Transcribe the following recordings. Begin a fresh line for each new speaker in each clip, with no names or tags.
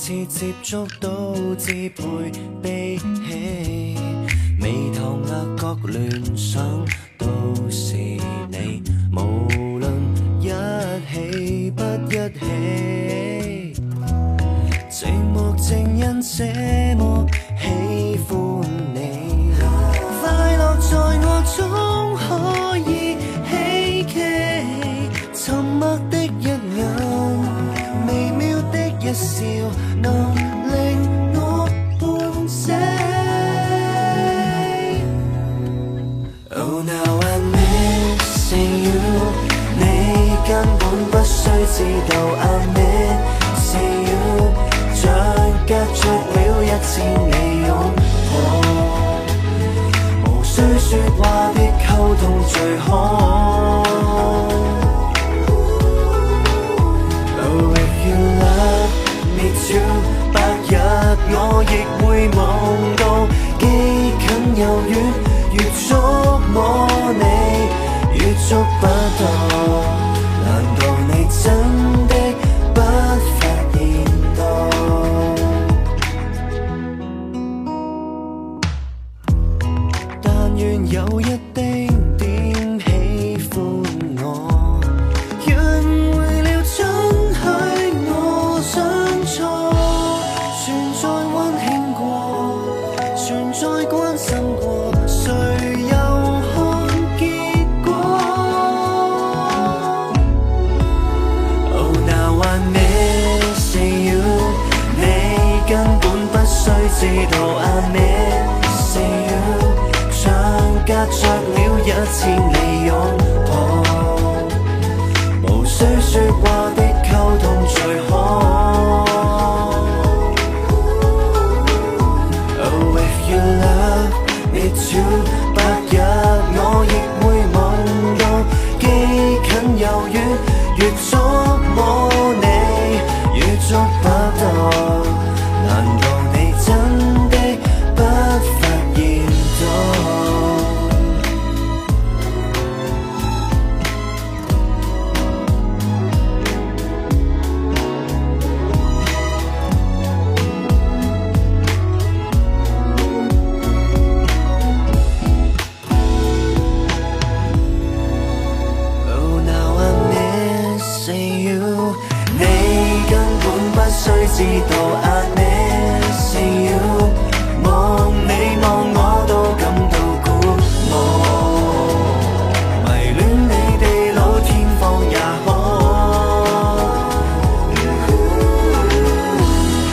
次接觸到支配悲喜，眉頭額角聯想都是你，無論一起不一起，寂寞正因這麼喜歡你，快樂在我中可以希冀，沉默的一眼，微妙的一笑，能令我半死。Oh now I'm missing you， 你根本不需知道 I'm missing you， 像隔着了1000里擁抱，無需說話的溝通最好。Oh if you love me too， 白日我亦會夢到，既近又遠，越觸摸你越觸不到，難道你真的不發現到？但願有一丁點喜歡我，約會了准許我相錯，存在溫馨過，存在關心過，誰又看結果？Oh now I'm missing you， 你根本不需知道 I'm missing you， 像隔着了1000里擁抱，無需說話的溝通最好。Oh if you love me too， 白日我亦會夢到，既近又遠，越觸摸你越觸不到，難道你真的不發現到？Oh now I'm missing you， 你根本不需知道 I'm missing you， 望你望我都感到鼓舞，迷戀你地老天荒也好。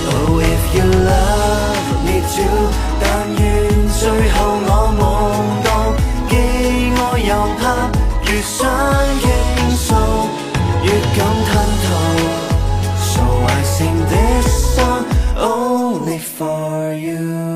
Oh if you love me too， 但願最後我夢到，既愛又怕，越想傾訴越感吞吐，So I sing this song only for you。